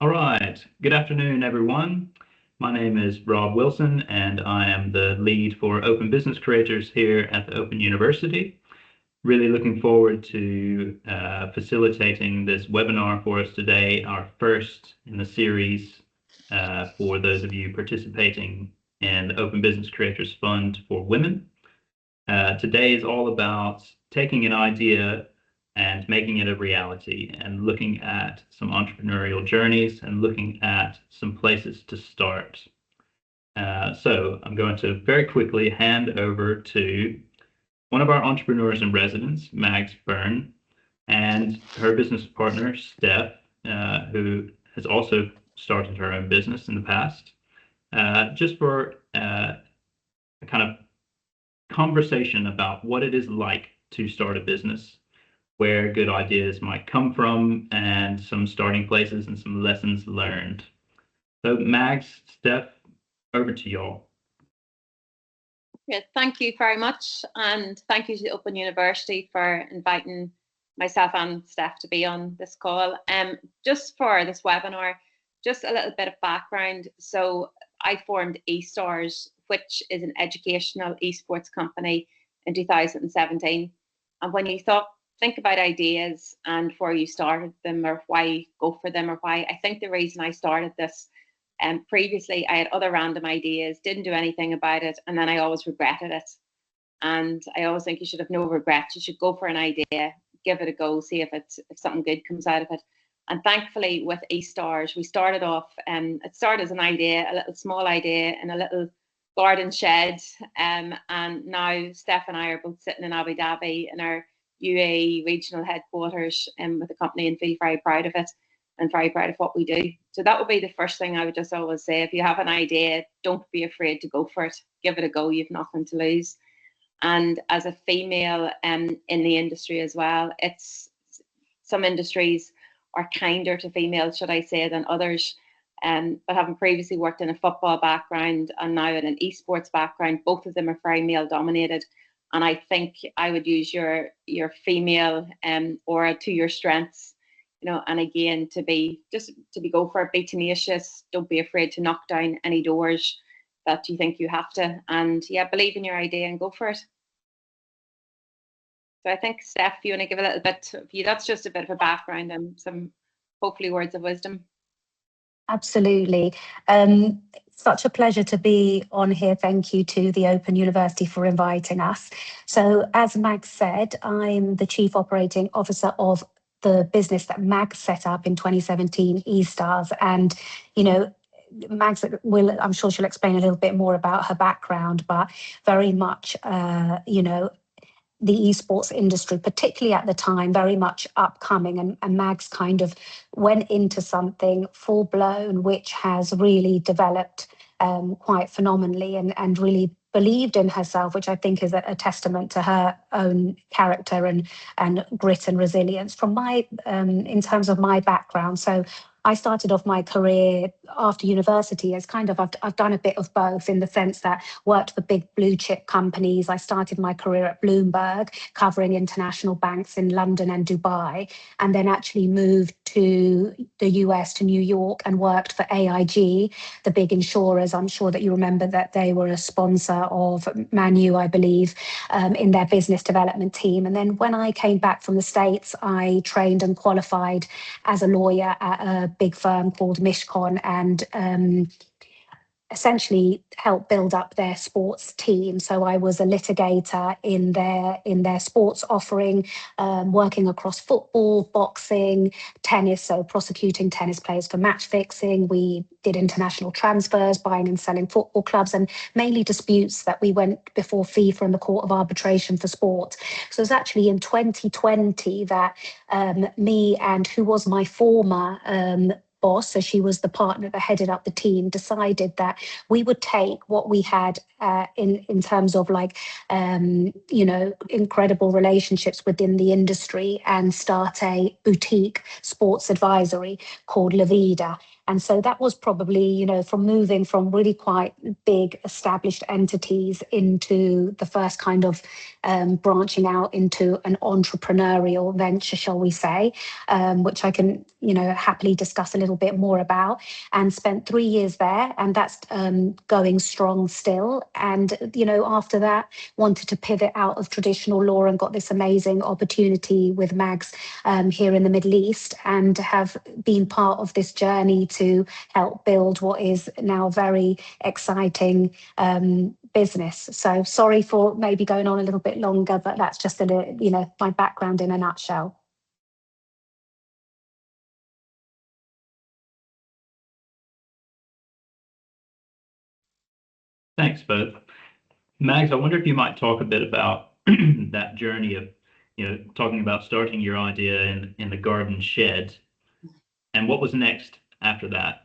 All right. Good afternoon, everyone. My name is Rob Wilson, and I am the lead for Open Business Creators here at the Open University. Really looking forward to facilitating this webinar for us today, our first in the series for those of you participating in the Open Business Creators Fund for Women. Today is all about taking an idea and making it a reality and looking at some entrepreneurial journeys and looking at some places to start. So I'm going to very quickly hand over to one of our entrepreneurs in residence, Mags Byrne, and her business partner, Steph, who has also started her own business in the past, just for a kind of conversation about what it is like to start a business, where good ideas might come from, and some starting places and some lessons learned. So, Mags, Steph, over to y'all. Yeah, thank you very much. And thank you to the Open University for inviting myself and Steph to be on this call. Just for this webinar, just a little bit of background. So I formed eStars, which is an educational esports company in 2017. And when you think about ideas and where you started them or why go for them or why, I think the reason I started this previously, I had other random ideas, didn't do anything about it, and then I always regretted it. And I always think you should have no regrets. You should go for an idea, give it a go, see if something good comes out of it. And thankfully, with eStars, we started off, it started as an idea, a little small idea in a little garden shed. And now Steph and I are both sitting in Abu Dhabi in our UAE regional headquarters with the company, and feel very proud of it and very proud of what we do. So that would be the first thing I would just always say. If you have an idea, don't be afraid to go for it. Give it a go. You've nothing to lose. And as a female in the industry as well, some industries are kinder to females, should I say, than others. But having previously worked in a football background and now in an esports background, both of them are very male dominated. And I think I would use your female aura to your strengths. And again, to go for it, be tenacious, don't be afraid to knock down any doors that you think you have to, and believe in your idea and go for it. So I think, Steph, you want to give a little bit of you, that's just a bit of a background and some hopefully words of wisdom. Absolutely. Such a pleasure to be on here. Thank you to the Open University for inviting us. So as Mags said, I'm the Chief Operating Officer of the business that Mags set up in 2017, eStars. And, Mags I'm sure she'll explain a little bit more about her background, but very much, the esports industry, particularly at the time, very much upcoming, and Mags kind of went into something full blown, which has really developed quite phenomenally and really believed in herself, which I think is a testament to her own character and grit and resilience. From in terms of my background, so I started off my career after university as I've done a bit of both, in the sense that worked for big blue chip companies. I started my career at Bloomberg, covering international banks in London and Dubai, and then actually moved to the US, to New York, and worked for AIG, the big insurers. I'm sure that you remember that they were a sponsor of Man U, I believe, in their business development team. And then when I came back from the States, I trained and qualified as a lawyer at a big firm called Mishcon, and essentially helped build up their sports team. So I was a litigator in their sports offering, working across football, boxing, tennis, so prosecuting tennis players for match fixing. We did international transfers, buying and selling football clubs, and mainly disputes that we went before FIFA and the Court of Arbitration for Sport. So it was actually in 2020 that me and who was my former boss, so she was the partner that headed up the team, decided that we would take what we had in terms of incredible relationships within the industry and start a boutique sports advisory called La Vida. And so that was probably, from moving from really quite big established entities into the first kind of branching out into an entrepreneurial venture, shall we say, which I can, happily discuss a little bit more about, and spent 3 years there. And that's going strong still. And, after that, wanted to pivot out of traditional law and got this amazing opportunity with Mags here in the Middle East, and have been part of this journey to help build what is now a very exciting business. So sorry for maybe going on a little bit longer, but that's just my background in a nutshell. Thanks, both. Mags, I wonder if you might talk a bit about that journey of, talking about starting your idea in the garden shed, and what was next after that.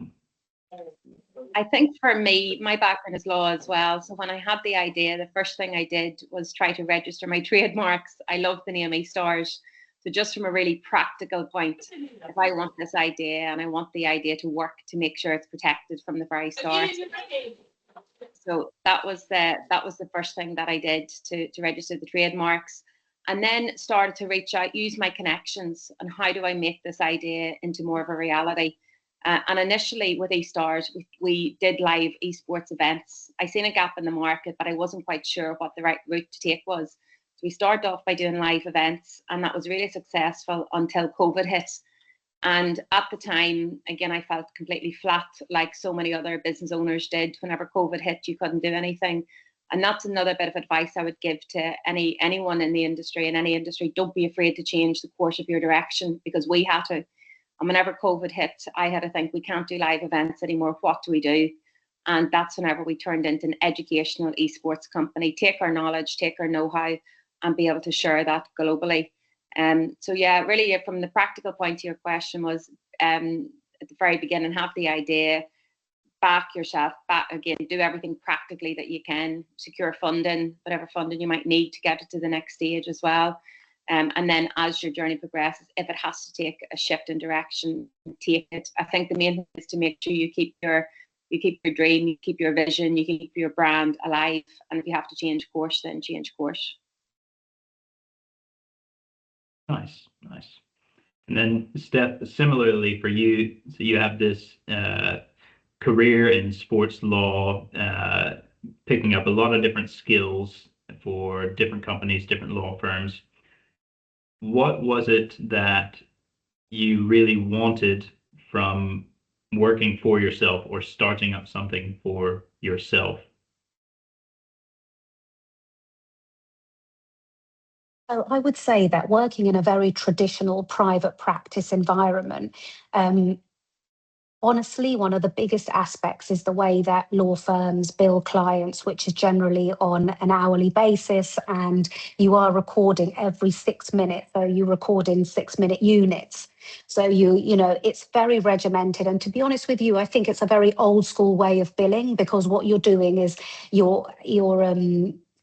I think for me, my background is law as well. So when I had the idea, the first thing I did was try to register my trademarks. I love the name eStars. So just from a really practical point, if I want this idea and I want the idea to work, to make sure it's protected from the very start. So that was the first thing that I did to register the trademarks, and then started to reach out, use my connections, and how do I make this idea into more of a reality. And initially with eStars, we did live esports events. I seen a gap in the market, but I wasn't quite sure what the right route to take was. So we started off by doing live events, and that was really successful until COVID hit. And at the time, again, I felt completely flat, like so many other business owners did. Whenever COVID hit, you couldn't do anything. And that's another bit of advice I would give to anyone in the industry, in any industry. Don't be afraid to change the course of your direction, because we had to. And whenever COVID hit, I had to think, we can't do live events anymore. What do we do? And that's whenever we turned into an educational esports company, take our knowledge, take our know-how, and be able to share that globally. So yeah, really from the practical point to your question was, at the very beginning, have the idea, back yourself, again, do everything practically that you can, secure funding, whatever funding you might need to get it to the next stage as well. And then as your journey progresses, if it has to take a shift in direction, take it. I think the main thing is to make sure you keep your dream, you keep your vision, you keep your brand alive. And if you have to change course, then change course. Nice. And then Steph, similarly for you, so you have this career in sports law, picking up a lot of different skills for different companies, different law firms. What was it that you really wanted from working for yourself or starting up something for yourself? So I would say that working in a very traditional private practice environment, honestly, one of the biggest aspects is the way that law firms bill clients, which is generally on an hourly basis, and you are recording every 6 minutes. So you record in 6-minute units. So it's very regimented. And to be honest with you, I think it's a very old school way of billing, because what you're doing is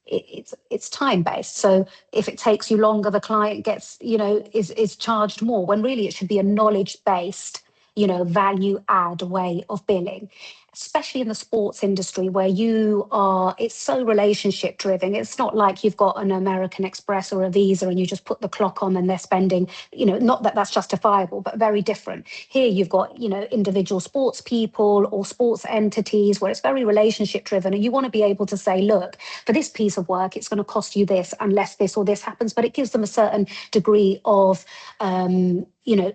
it's time based. So if it takes you longer, the client gets, is charged more, when really it should be a knowledge based, value add way of billing, especially in the sports industry where it's so relationship driven. It's not like you've got an American Express or a Visa and you just put the clock on and they're spending, not that that's justifiable, but very different. Here you've got, individual sports people or sports entities where it's very relationship driven, and you want to be able to say, look, for this piece of work, it's going to cost you this unless this or this happens, but it gives them a certain degree of,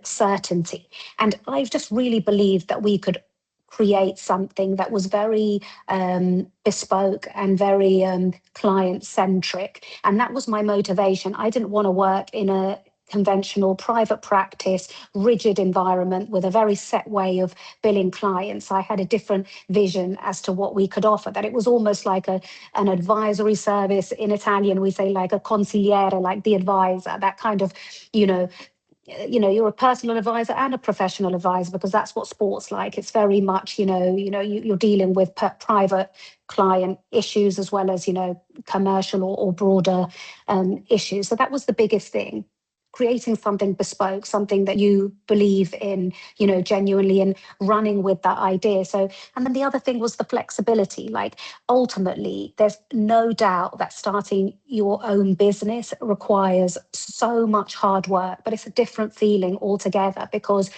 certainty. And I've just really believed that we could create something that was very bespoke and very client centric. And that was my motivation. I didn't want to work in a conventional private practice, rigid environment with a very set way of billing clients. I had a different vision as to what we could offer, that it was almost like an advisory service. In Italian, we say like a consigliere, like the advisor, that kind of, you're a personal advisor and a professional advisor, because that's what sports like. It's very much, you're dealing with private client issues as well as, commercial or broader issues. So that was the biggest thing. creating something bespoke, something that you believe in, you know, genuinely, and running with that idea. So, and then the other thing was the flexibility. Like, ultimately, there's no doubt that starting your own business requires so much hard work, but it's a different feeling altogether, because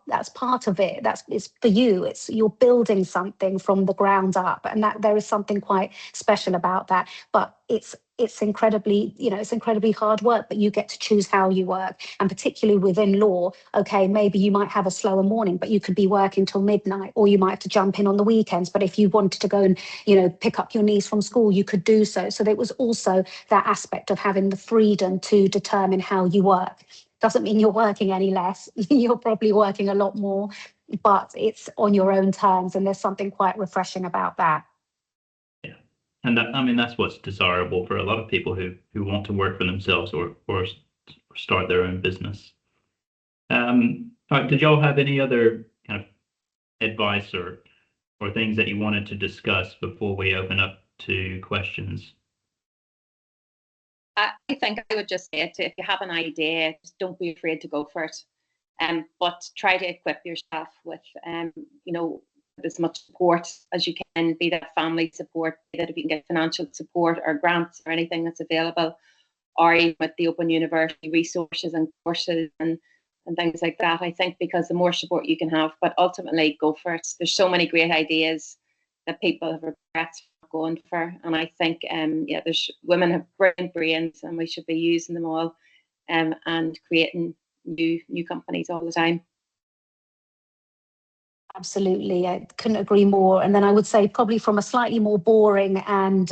that's part of it. It's for you. It's, you're building something from the ground up, and that there is something quite special about that. But it's incredibly, you know, it's incredibly hard work, but you get to choose how you work. And particularly within law, okay, maybe you might have a slower morning, but you could be working till midnight, or you might have to jump in on the weekends. But if you wanted to go and, you know, pick up your niece from school, you could do so. So there was also that aspect of having the freedom to determine how you work. Doesn't mean you're working any less. You're probably working a lot more, but it's on your own terms. And there's something quite refreshing about that. And that, I mean, that's what's desirable for a lot of people who want to work for themselves or start their own business. All right, did y'all have any other kind of advice or things that you wanted to discuss before we open up to questions? I think I would just say, if you have an idea, just don't be afraid to go for it. But try to equip yourself with, you know, as much support as you can, be that family support, be that if you can get financial support or grants or anything that's available, or even with the Open University resources and courses and things like that. I think because the more support you can have, but ultimately go for it. There's so many great ideas that people have regrets for going for, and I think there's women have brilliant brains, and we should be using them all, and creating new companies all the time. Absolutely, I couldn't agree more. And then I would say, probably from a slightly more boring and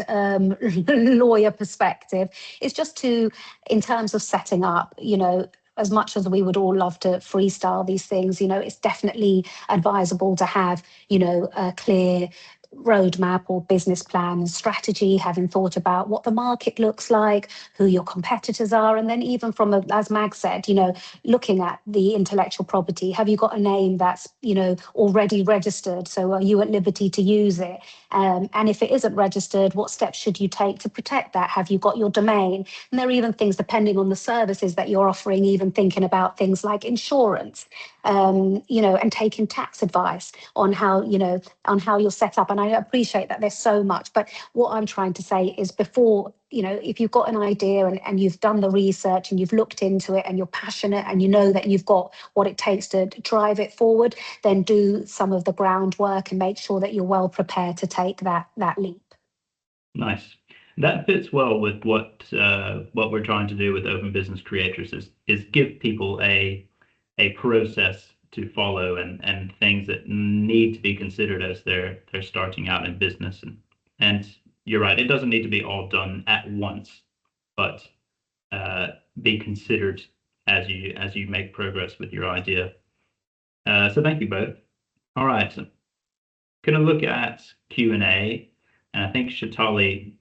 lawyer perspective, it's just to, in terms of setting up, you know, as much as we would all love to freestyle these things, you know, it's definitely advisable to have, you know, a clear roadmap or business plan and strategy, having thought about what the market looks like, who your competitors are, and then even from, as Mag said, you know, looking at the intellectual property. Have you got a name that's, you know, already registered? So are you at liberty to use it? And if it isn't registered, what steps should you take to protect that? Have you got your domain? And there are even things, depending on the services that you're offering, even thinking about things like insurance, you know, and taking tax advice on how, you know, on how you're set up. And I appreciate that there's so much, but what I'm trying to say is, before, you know, if you've got an idea and you've done the research and you've looked into it and you're passionate and you know that you've got what it takes to drive it forward, then do some of the groundwork and make sure that you're well prepared to take that leap. Nice. That fits well with what we're trying to do with Open Business Creators, is give people a process to follow and things that need to be considered as they're starting out in business. And you're right, it doesn't need to be all done at once, but be considered as you make progress with your idea. So thank you both. All right, so going to look at Q&A, and I think Shatali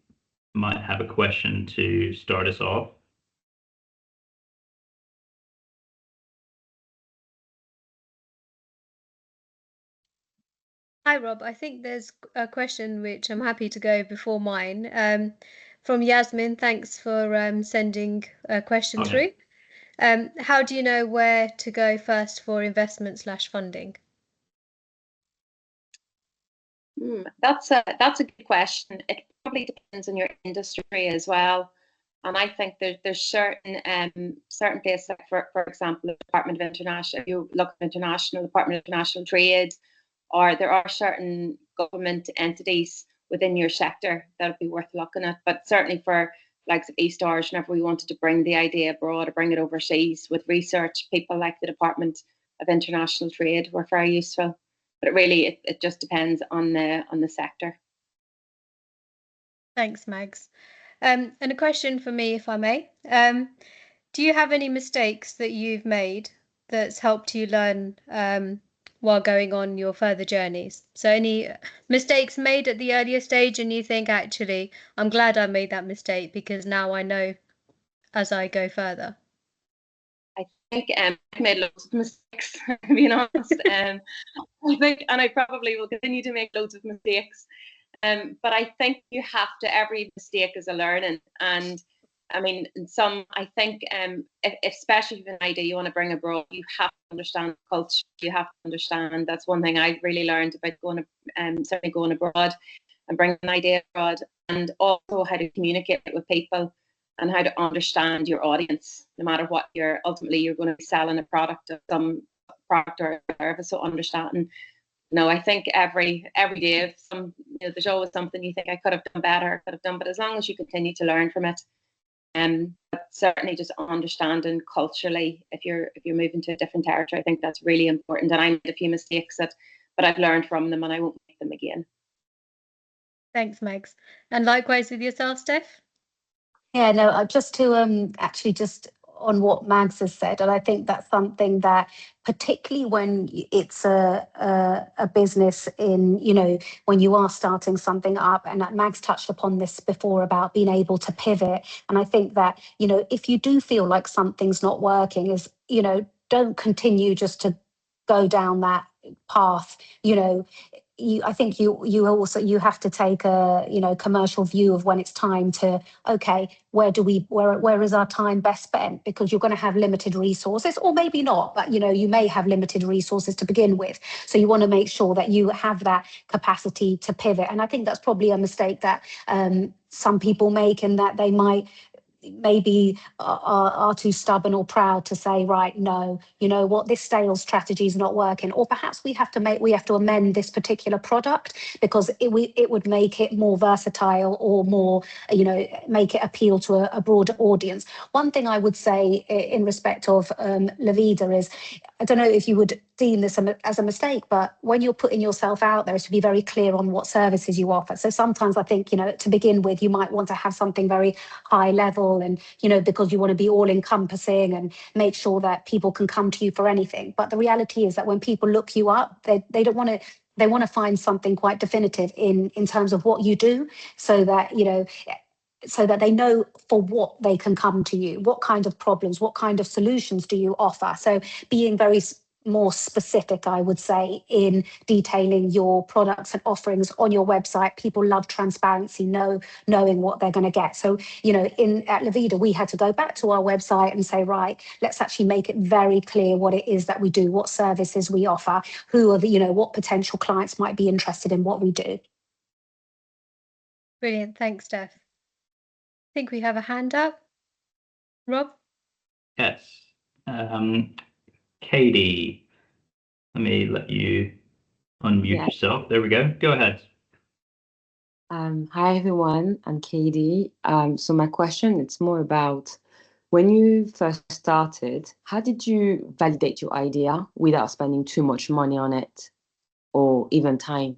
might have a question to start us off. Hi, Rob. I think there's a question which I'm happy to go before mine. From Yasmin, thanks for sending a question through. How do you know where to go first for investment/funding? That's a good question. It probably depends on your industry as well. And I think there's certain places, for example, the Department of International, you look at International, Department of International Trade, or there are certain government entities within your sector that would be worth looking at. But certainly for likes of East Irish, whenever we wanted to bring the idea abroad or bring it overseas with research, people like the Department of International Trade were very useful. But it just depends on the sector. Thanks, Mags. And a question for me, if I may. Do you have any mistakes that you've made that's helped you learn while going on your further journeys? So any mistakes made at the earlier stage and you think, actually, I'm glad I made that mistake because now I know as I go further? I think I've made loads of mistakes, being honest. I think, and I probably will continue to make loads of mistakes. But I think you have to, every mistake is a learning. And I mean, I think, if especially if you have an idea you want to bring abroad, you have to understand the culture. You have to understand. That's one thing I really learned about certainly going abroad and bringing an idea abroad, and also how to communicate with people and how to understand your audience. No matter what ultimately you're going to be selling a product or some product or service. So understanding. No, I think every day, there's always something you think I could have done better, could have done, but as long as you continue to learn from it. But certainly just understanding culturally, if you're moving to a different territory, I think that's really important. And I made a few mistakes but I've learned from them and I won't make them again. Thanks, Megs. And likewise with yourself, Steph? Yeah, no, just to actually just on what Mags has said, and I think that's something that, particularly when it's a business in, when you are starting something up, and Mags touched upon this before about being able to pivot. And I think that, if you do feel like something's not working, don't continue just to go down that path. I think you have to take a commercial view of when it's time to, okay, where is our time best spent, because you're going to have limited resources, or maybe not, but you may have limited resources to begin with, so you want to make sure that you have that capacity to pivot. And I think that's probably a mistake that some people make, and that they might maybe are too stubborn or proud to say, right, no, this sales strategy is not working, or perhaps we have to amend this particular product because it would make it more versatile, or more, make it appeal to a broader audience. One thing I would say in respect of Lavida is, I don't know if you would deem this as a mistake, but when you're putting yourself out there, is to be very clear on what services you offer. So sometimes I think, to begin with, you might want to have something very high level, and, because you want to be all encompassing and make sure that people can come to you for anything. But the reality is that when people look you up, they don't want to, they want to find something quite definitive in terms of what you do, so that, so that they know for what they can come to you, what kind of problems, what kind of solutions do you offer. So being very more specific, I would say, in detailing your products and offerings on your website. People love transparency, knowing what they're going to get. So, at Lavida, we had to go back to our website and say, right, let's actually make it very clear what it is that we do, what services we offer, who are the, what potential clients might be interested in what we do. Brilliant. Thanks, Steph. I think we have a hand up. Rob? Yes. Katie, let me let you unmute yourself. There we go. Go ahead. Hi, everyone. I'm Katie. So my question, it's more about, when you first started, how did you validate your idea without spending too much money on it, or even time?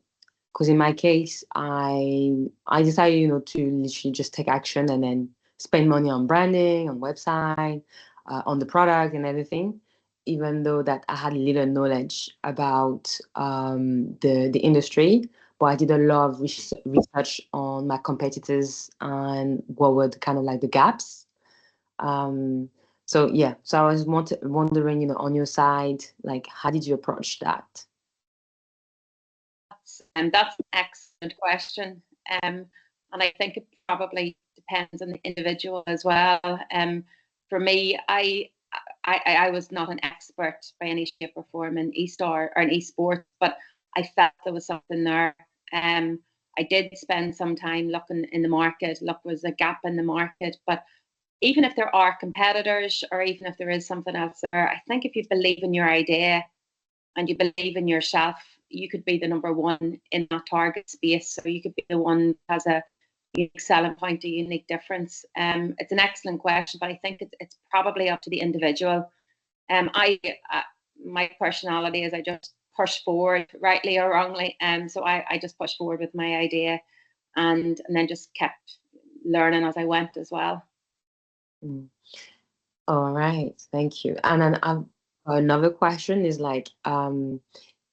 Because in my case, I decided, to literally just take action and then spend money on branding, on website, on the product and everything, even though that I had little knowledge about the industry. But I did a lot of research on my competitors and what were kind of like the gaps. So I was wondering, on your side, like, how did you approach that? That's an excellent question. And I think it probably depends on the individual as well. For me, I was not an expert by any shape or form in e-store or in e-sport, but I felt there was something there. I did spend some time looking in the market. Look, was a gap in the market, but even if there are competitors, or even if there is something else there, I think if you believe in your idea and you believe in yourself, you could be the number one in that target space. So you could be the one that has a unique selling point, a unique difference. It's an excellent question, but I think it's probably up to the individual. My personality is I just push forward, rightly or wrongly. So I just pushed forward with my idea, and then just kept learning as I went as well. All right, thank you. And then another question is like,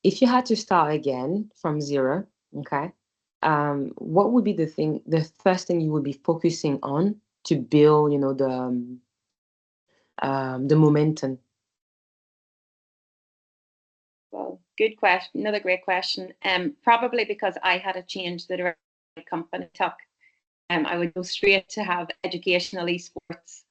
if you had to start again from zero, okay, what would be the first thing you would be focusing on to build, the momentum? Well, good question. Another great question. Probably because I had to change the direction the company took. I would go straight to have educational esports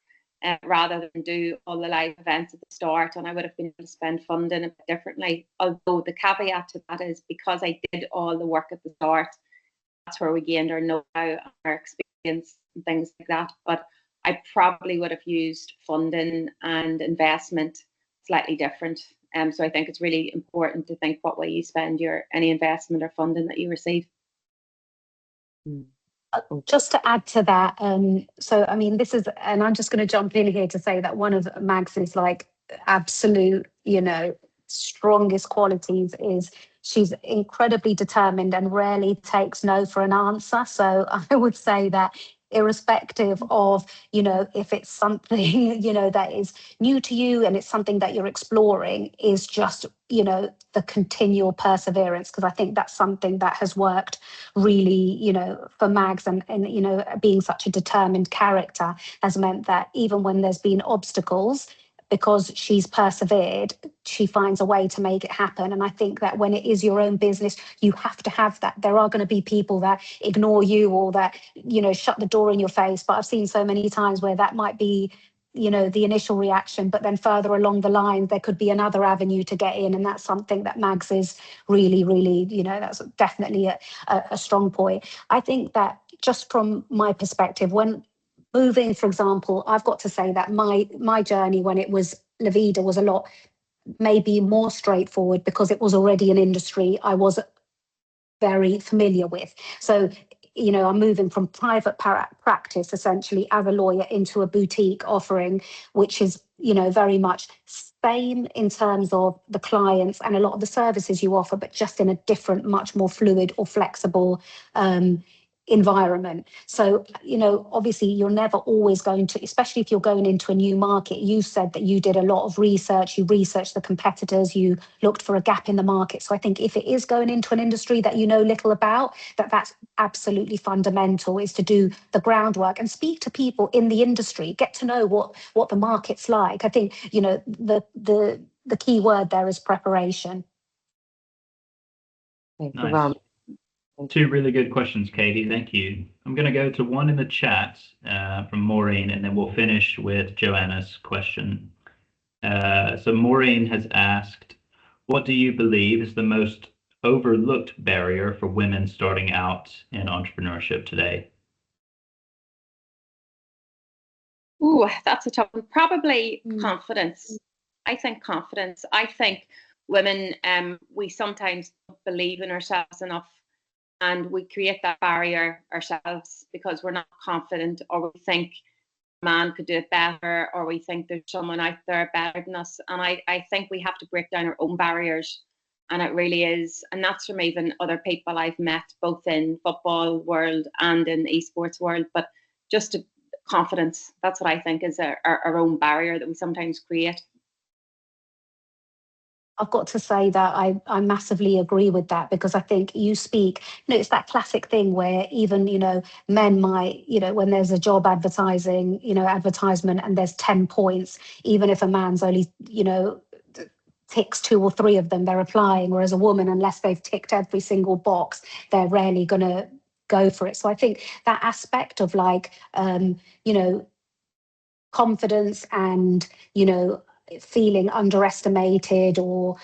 rather than do all the live events at the start, and I would have been able to spend funding a bit differently. Although the caveat to that is because I did all the work at the start, that's where we gained our know-how, our experience, and things like that. But I probably would have used funding and investment slightly different. So I think it's really important to think what way you spend any investment or funding that you receive. Just to add to that, so I mean, this is, and I'm just going to jump in here to say that one of Mags's like absolute, strongest qualities is she's incredibly determined and rarely takes no for an answer. So I would say that irrespective of, if it's something, that is new to you and it's something that you're exploring, is just, the continual perseverance, because I think that's something that has worked really, for Mags, and being such a determined character has meant that even when there's been obstacles, because she's persevered, she finds a way to make it happen. And I think that when it is your own business, you have to have that. There are going to be people that ignore you or that, shut the door in your face. But I've seen so many times where that might be, the initial reaction, but then further along the line, there could be another avenue to get in. And that's something that Mags is really, really, that's definitely a strong point. I think that just from my perspective, when moving, for example, I've got to say that my journey when it was Levida was a lot maybe more straightforward because it was already an industry I was very familiar with. So, I'm moving from private practice essentially as a lawyer into a boutique offering, which is, very much same in terms of the clients and a lot of the services you offer, but just in a different, much more fluid or flexible environment. So, obviously you're never always going to, especially if you're going into a new market. You said that you did a lot of research, you researched the competitors, you looked for a gap in the market. So I think if it is going into an industry that you know little about, that's absolutely fundamental, is to do the groundwork and speak to people in the industry, get to know what the market's like. I think, the key word there is preparation. Thank you Nice. very much. Two really good questions, Katie. Thank you. I'm going to go to one in the chat from Maureen, and then we'll finish with Joanna's question. So Maureen has asked, what do you believe is the most overlooked barrier for women starting out in entrepreneurship today? Ooh, that's a tough one. Probably confidence. I think confidence. I think women, we sometimes don't believe in ourselves enough, and we create that barrier ourselves because we're not confident, or we think a man could do it better, or we think there's someone out there better than us. And I think we have to break down our own barriers. And it really is. And that's from even other people I've met, both in football world and in the esports world. But just confidence, that's what I think is our own barrier that we sometimes create. I've got to say that I massively agree with that, because I think you speak, it's that classic thing where even, men might, when there's a job advertisement and there's 10 points, even if a man's only, ticks 2 or 3 of them, they're applying. Whereas a woman, unless they've ticked every single box, they're rarely going to go for it. So I think that aspect of confidence and, feeling underestimated or,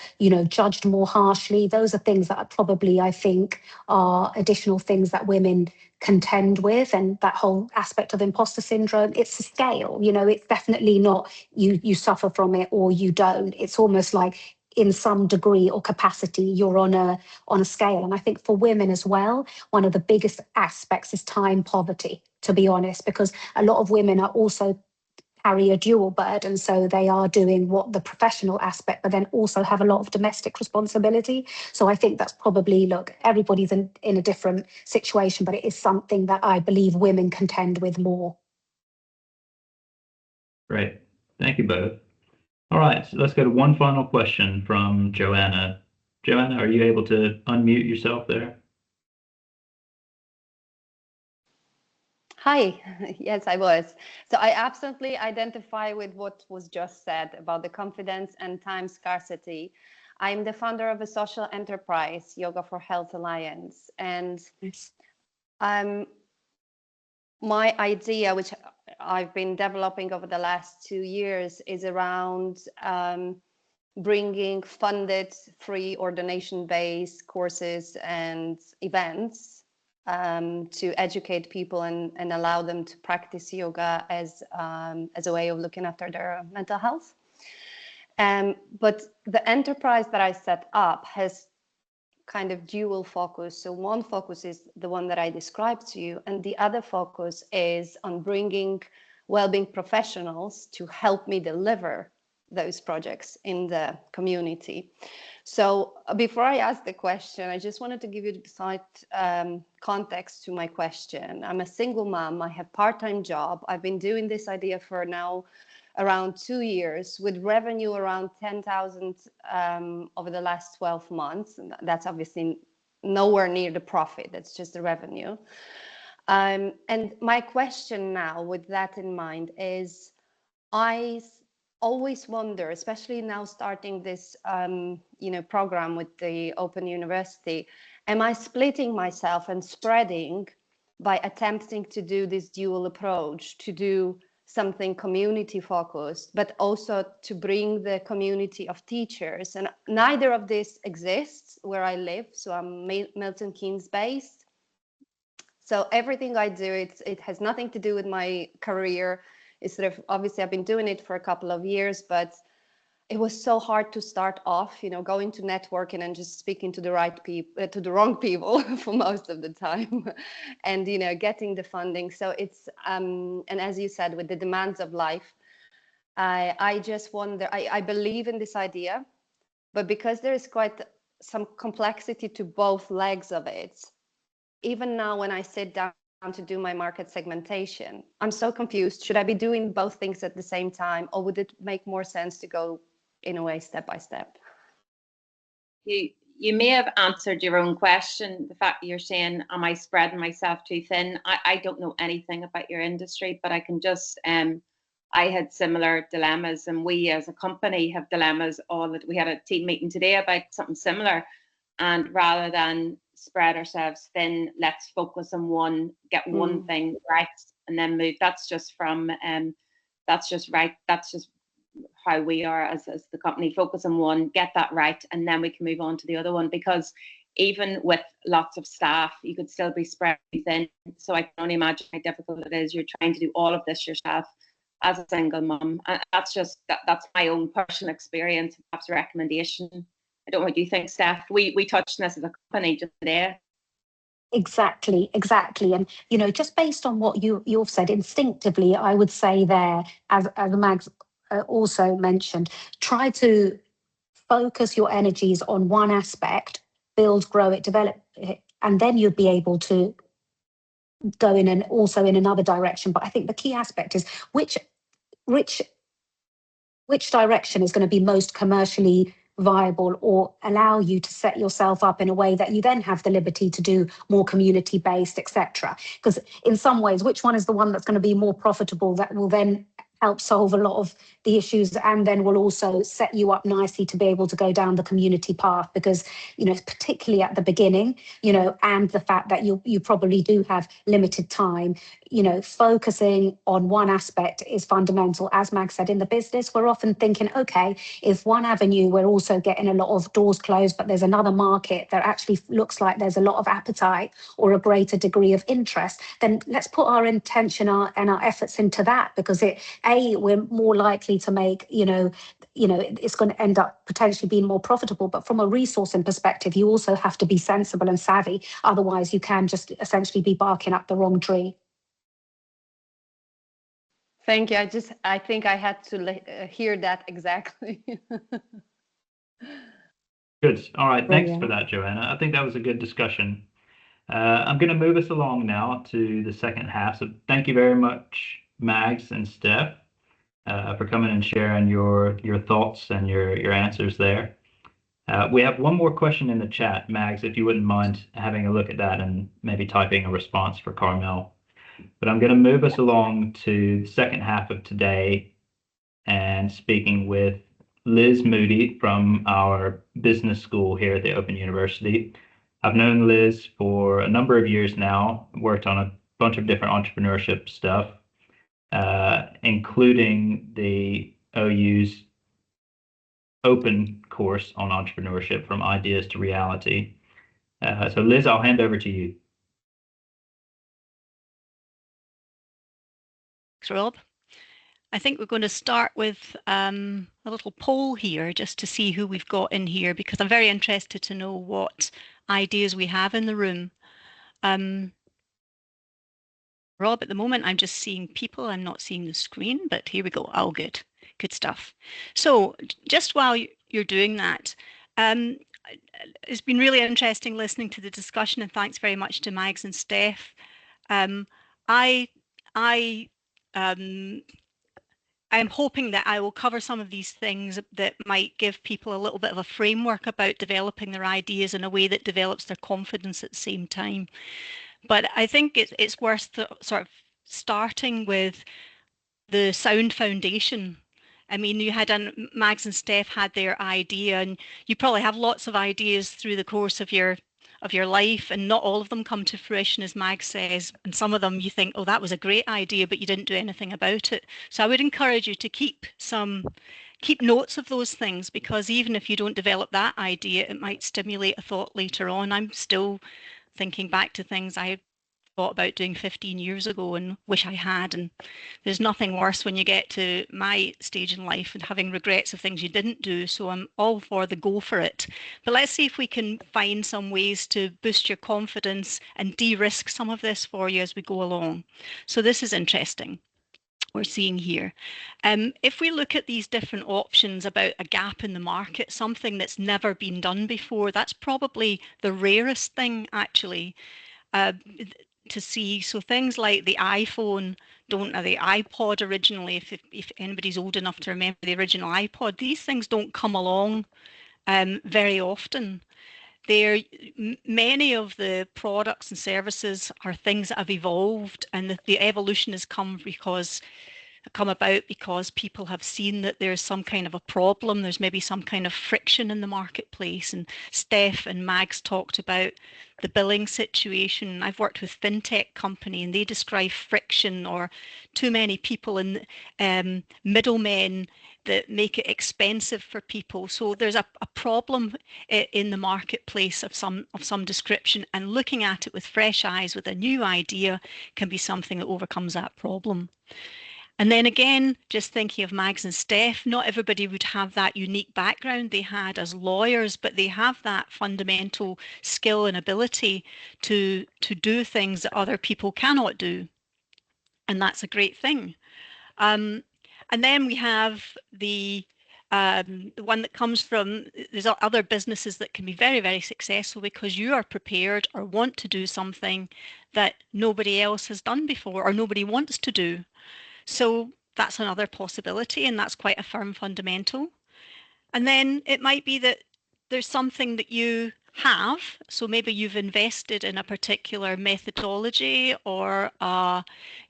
judged more harshly, those are things that I think are additional things that women contend with. And that whole aspect of imposter syndrome, it's a scale, it's definitely not you suffer from it or you don't. It's almost like in some degree or capacity you're on a scale. And I think for women as well, one of the biggest aspects is time poverty, to be honest, because a lot of women are also carry a dual burden. So they are doing the professional aspect, but then also have a lot of domestic responsibility. So I think that's probably, everybody's in a different situation, but it is something that I believe women contend with more. Great. Thank you both. All right, so let's go to one final question from Joanna. Joanna, are you able to unmute yourself there? Hi, yes, I was. So I absolutely identify with what was just said about the confidence and time scarcity. I'm the founder of a social enterprise, Yoga for Health Alliance, and my idea, which I've been developing over the last 2 years, is around bringing funded, free or donation-based courses and events to educate people and allow them to practice yoga as a way of looking after their mental health. But the enterprise that I set up has kind of dual focus. So one focus is the one that I described to you, and the other focus is on bringing well-being professionals to help me deliver those projects in the community. So before I ask the question, I just wanted to give you slight context to my question. I'm a single mom. I have a part-time job. I've been doing this idea for now around 2 years with revenue around 10,000 over the last 12 months. And that's obviously nowhere near the profit. That's just the revenue. And my question now with that in mind is, I always wonder, especially now starting this program with the Open University, am I splitting myself and spreading by attempting to do this dual approach, to do something community focused, but also to bring the community of teachers? And neither of this exists where I live. So I'm Milton Keynes based. So everything I do, it has nothing to do with my career. It's sort of, obviously I've been doing it for a couple of years, but it was so hard to start off, going to networking and just speaking to the right people, to the wrong people for most of the time, and getting the funding. So it's and as you said, with the demands of life, I just wonder. I believe in this idea, but because there is quite some complexity to both legs of it, even now when I sit down to do my market segmentation, I'm so confused. Should I be doing both things at the same time, or would it make more sense to go in a way step by step? You may have answered your own question. The fact that you're saying, am I spreading myself too thin? I don't know anything about your industry, but I can just I had similar dilemmas, and we as a company have dilemmas. We had a team meeting today about something similar, and rather than spread ourselves thin, let's focus on get one thing right, and then move. That's just right. That's just how we are as the company. Focus on one, get that right, and then we can move on to the other one. Because even with lots of staff, you could still be spread thin. So I can only imagine how difficult it is. You're trying to do all of this yourself as a single mum, and that's my own personal experience. Perhaps a recommendation. I don't know what you think, Steph. We touched on this as a company just today. Exactly. And, just based on what you've said, instinctively, I would say there, as Mags also mentioned, try to focus your energies on one aspect, build, grow it, develop it, and then you'd be able to go in and also in another direction. But I think the key aspect is which direction is going to be most commercially viable, or allow you to set yourself up in a way that you then have the liberty to do more community based, etc. Because in some ways, which one is the one that's going to be more profitable, that will then help solve a lot of the issues, and then will also set you up nicely to be able to go down the community path? Because, particularly at the beginning, and the fact that you probably do have limited time, focusing on one aspect is fundamental. As Mag said, in the business, we're often thinking, okay, if one avenue, we're also getting a lot of doors closed, but there's another market that actually looks like there's a lot of appetite or a greater degree of interest, then let's put our intention and our efforts into that, because we're more likely to make, it's going to end up potentially being more profitable. But from a resourcing perspective, you also have to be sensible and savvy. Otherwise, you can just essentially be barking up the wrong tree. Thank you. I think I had to hear that exactly. Good. All right. Thanks for that, Joanna. I think that was a good discussion. I'm going to move us along now to the second half. So thank you very much, Mags and Steph, for coming and sharing your thoughts and your answers there. We have one more question in the chat, Mags, if you wouldn't mind having a look at that and maybe typing a response for Carmel. But I'm going to move us along to the second half of today and speaking with Liz Moody from our business school here at the Open University. I've known Liz for a number of years now, worked on a bunch of different entrepreneurship stuff, including the OU's open course on entrepreneurship, From Ideas to Reality. So Liz, I'll hand over to you. Thanks, Rob. I think we're going to start with a little poll here just to see who we've got in here, because I'm very interested to know what ideas we have in the room. Rob, at the moment, I'm just seeing people. I'm not seeing the screen, but here we go. Oh, good. Good stuff. So just while you're doing that, it's been really interesting listening to the discussion, and thanks very much to Mags and Steph. I'm hoping that I will cover some of these things that might give people a little bit of a framework about developing their ideas in a way that develops their confidence at the same time. But I think it's worth sort of starting with the sound foundation. I mean, you had Mags and Steph had their idea, and you probably have lots of ideas through the course of your life, and not all of them come to fruition, as Mags says. And some of them you think, oh, that was a great idea, but you didn't do anything about it. So I would encourage you to keep notes of those things, because even if you don't develop that idea, it might stimulate a thought later on. I'm still thinking back to things I thought about doing 15 years ago and wish I had. And there's nothing worse when you get to my stage in life and having regrets of things you didn't do. So I'm all for the go for it. But let's see if we can find some ways to boost your confidence and de-risk some of this for you as we go along. So this is interesting. We're seeing here. If we look at these different options about a gap in the market, something that's never been done before, that's probably the rarest thing actually to see. So things like the iPhone, the iPod originally, if anybody's old enough to remember the original iPod, these things don't come along very often. Many of the products and services are things that have evolved, and the evolution has come about because people have seen that there's some kind of a problem. There's maybe some kind of friction in the marketplace. And Steph and Mags talked about the billing situation. I've worked with fintech company, and they describe friction or too many people and middlemen that make it expensive for people. So there's a problem in the marketplace of some description, and looking at it with fresh eyes with a new idea can be something that overcomes that problem. And then again, just thinking of Mags and Steph, not everybody would have that unique background they had as lawyers, but they have that fundamental skill and ability to do things that other people cannot do. And that's a great thing. And then we have the one that comes from, there's other businesses that can be very, very successful because you are prepared or want to do something that nobody else has done before or nobody wants to do. So that's another possibility, and that's quite a firm fundamental. And then it might be that there's something that you have. So maybe you've invested in a particular methodology, or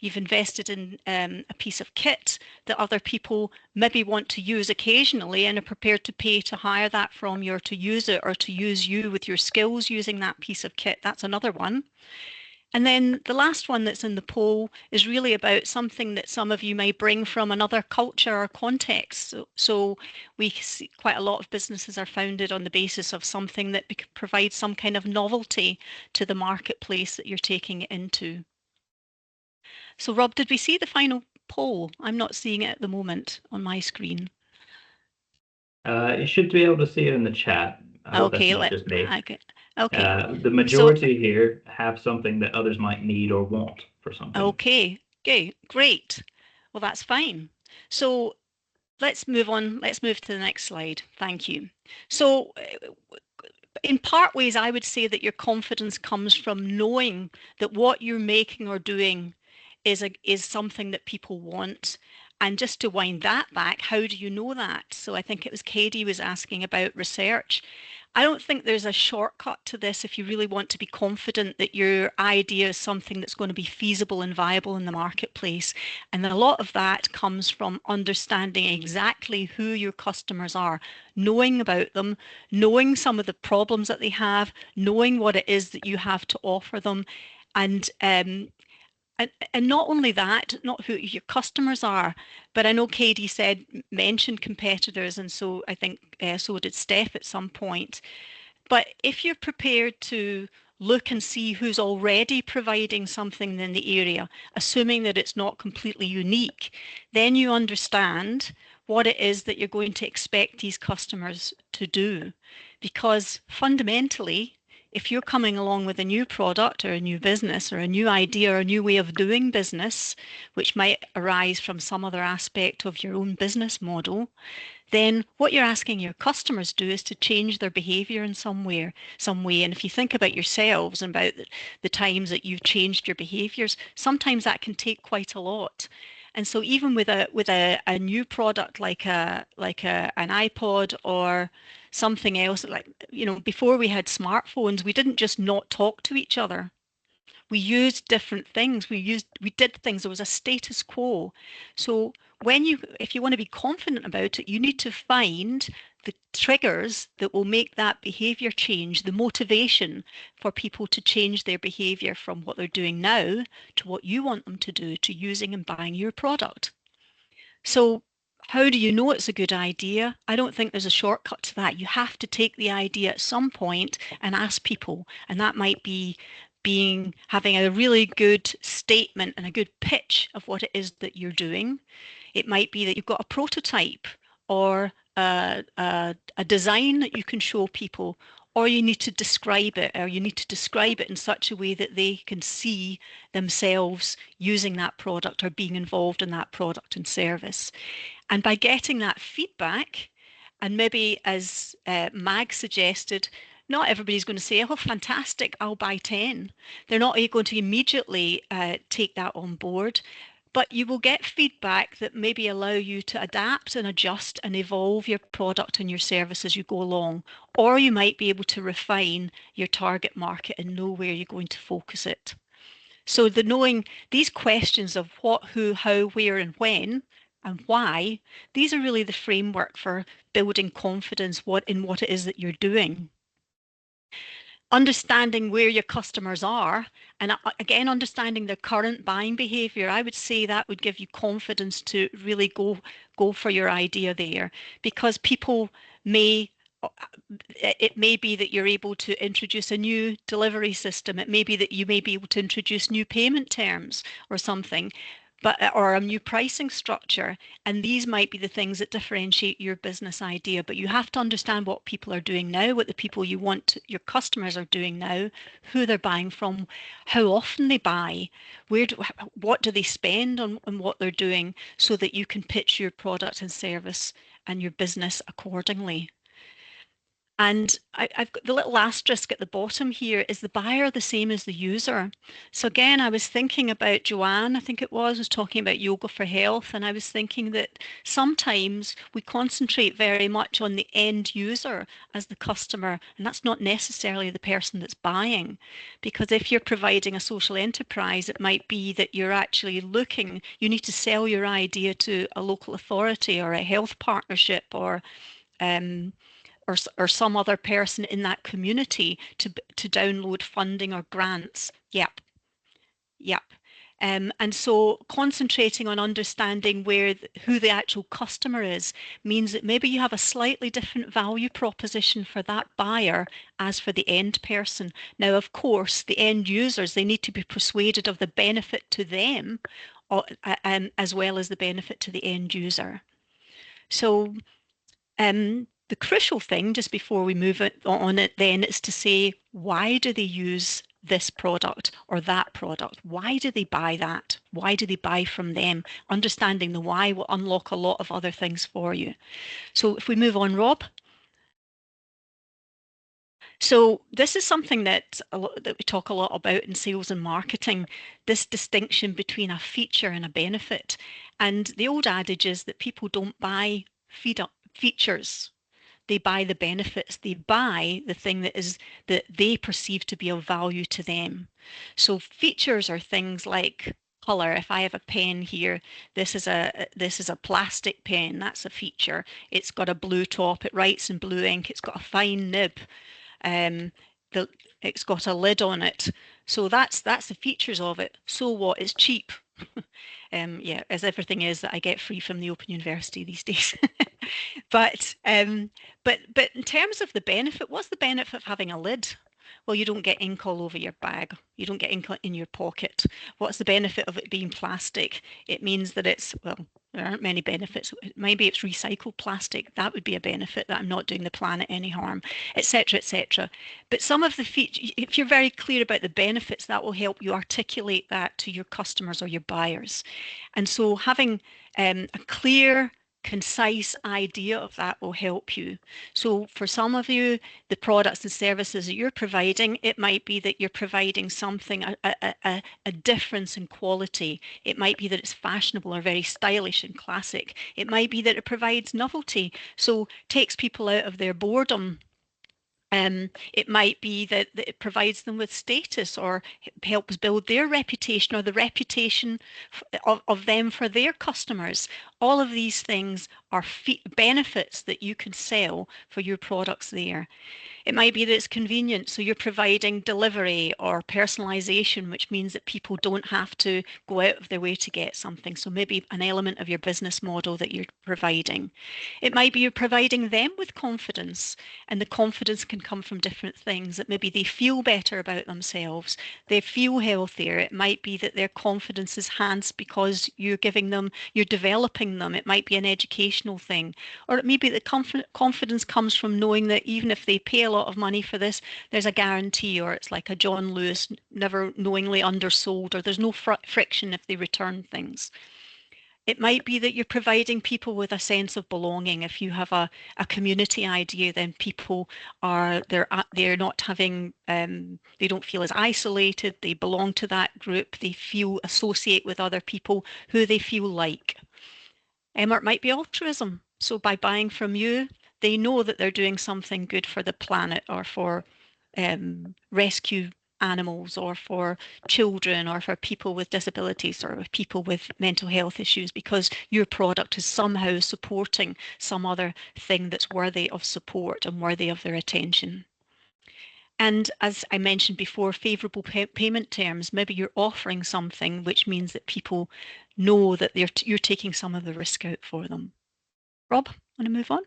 you've invested in a piece of kit that other people maybe want to use occasionally and are prepared to pay to hire that from you, or to use it, or to use you with your skills using that piece of kit. That's another one. And then the last one that's in the poll is really about something that some of you may bring from another culture or context. So we see quite a lot of businesses are founded on the basis of something that provides some kind of novelty to the marketplace that you're taking it into. So Rob, did we see the final poll? I'm not seeing it at the moment on my screen. You should be able to see it in the chat. Okay, that's not just me. Okay. The majority here have something that others might need or want for something. Okay, great. Well, that's fine. So let's move on. Let's move to the next slide. Thank you. So in part ways, I would say that your confidence comes from knowing that what you're making or doing is something that people want. And just to wind that back, how do you know that? So I think it was Katie was asking about research. I don't think there's a shortcut to this if you really want to be confident that your idea is something that's going to be feasible and viable in the marketplace. And a lot of that comes from understanding exactly who your customers are, knowing about them, knowing some of the problems that they have, knowing what it is that you have to offer them, and and not only that, not who your customers are, but I know Katie mentioned competitors, and so I think so did Steph at some point. But if you're prepared to look and see who's already providing something in the area, assuming that it's not completely unique, then you understand what it is that you're going to expect these customers to do. Because fundamentally, if you're coming along with a new product or a new business or a new idea or a new way of doing business, which might arise from some other aspect of your own business model, then what you're asking your customers to do is to change their behavior in some way. And if you think about yourselves and about the times that you've changed your behaviors, sometimes that can take quite a lot. And so even with a new product like an iPod or something else, like, you know, before we had smartphones, we didn't just not talk to each other. We used different things. We did things. There was a status quo. So if you want to be confident about it, you need to find the triggers that will make that behavior change, the motivation for people to change their behavior from what they're doing now to what you want them to do, to using and buying your product. So how do you know it's a good idea? I don't think there's a shortcut to that. You have to take the idea at some point and ask people, and that might be having a really good statement and a good pitch of what it is that you're doing. It might be that you've got a prototype or a design that you can show people, or you need to describe it, or you need to describe it in such a way that they can see themselves using that product or being involved in that product and service. And by getting that feedback, and maybe as Mag suggested, not everybody's going to say, oh, fantastic, I'll buy 10. They're not going to immediately take that on board, but you will get feedback that maybe allow you to adapt and adjust and evolve your product and your service as you go along. Or you might be able to refine your target market and know where you're going to focus it. So knowing these questions of what, who, how, where, and when, and why, these are really the framework for building confidence in what it is that you're doing. Understanding where your customers are, and again, understanding their current buying behavior, I would say that would give you confidence to really go for your idea there, because people it may be that you're able to introduce a new delivery system. It may be that you may be able to introduce new payment terms or something, or a new pricing structure. And these might be the things that differentiate your business idea. But you have to understand what people are doing now, what the people you want, your customers are doing now, who they're buying from, how often they buy, what do they spend on what they're doing, so that you can pitch your product and service and your business accordingly. And I've got the little asterisk at the bottom here. Is the buyer the same as the user? So again, I was thinking about Joanne, I think it was talking about yoga for health. And I was thinking that sometimes we concentrate very much on the end user as the customer, and that's not necessarily the person that's buying. Because if you're providing a social enterprise, it might be that you're actually you need to sell your idea to a local authority or a health partnership or some other person in that community to download funding or grants. Yep. And so concentrating on understanding who the actual customer is means that maybe you have a slightly different value proposition for that buyer as for the end person. Now, of course, the end users, they need to be persuaded of the benefit to them, as well as the benefit to the end user. So the crucial thing, just before we move on then, is to say, why do they use this product or that product? Why do they buy that? Why do they buy from them? Understanding the why will unlock a lot of other things for you. So if we move on, Rob. So this is something that we talk a lot about in sales and marketing, this distinction between a feature and a benefit. And the old adage is that people don't buy features. They buy the benefits. They buy the thing that they perceive to be of value to them. So features are things like color. If I have a pen here, this is a plastic pen. That's a feature. It's got a blue top. It writes in blue ink. It's got a fine nib. It's got a lid on it. So that's the features of it. So what? It's cheap. Yeah, as everything is that I get free from the Open University these days. But in terms of the benefit, what's the benefit of having a lid? Well, you don't get ink all over your bag. You don't get ink in your pocket. What's the benefit of it being plastic? It means that it's, well, there aren't many benefits. Maybe it's recycled plastic. That would be a benefit, that I'm not doing the planet any harm, etc., etc. But some of the features, if you're very clear about the benefits, that will help you articulate that to your customers or your buyers. And so having a clear, concise idea of that will help you. So for some of you, the products and services that you're providing, it might be that you're providing something, a difference in quality. It might be that it's fashionable or very stylish and classic. It might be that it provides novelty, so takes people out of their boredom. It might be that it provides them with status or helps build their reputation or the reputation of them for their customers. All of these things are benefits that you can sell for your products there. It might be that it's convenient, so you're providing delivery or personalization, which means that people don't have to go out of their way to get something. So maybe an element of your business model that you're providing. It might be you're providing them with confidence, and the confidence can come from different things, that maybe they feel better about themselves, they feel healthier. It might be that their confidence is enhanced because you're developing them. It might be an educational thing, or it may be that confidence comes from knowing that even if they pay a lot of money for this, there's a guarantee, or it's like a John Lewis, never knowingly undersold, or there's no friction if they return things. It might be that you're providing people with a sense of belonging. If you have a community idea, then people they're not having, they don't feel as isolated, they belong to that group, they feel associate with other people who they feel like. Or it might be altruism. So by buying from you, they know that they're doing something good for the planet, or for rescue animals, or for children, or for people with disabilities, or people with mental health issues, because your product is somehow supporting some other thing that's worthy of support and worthy of their attention. And as I mentioned before, favourable payment terms. Maybe you're offering something which means that people know that you're taking some of the risk out for them. Rob, want to move on?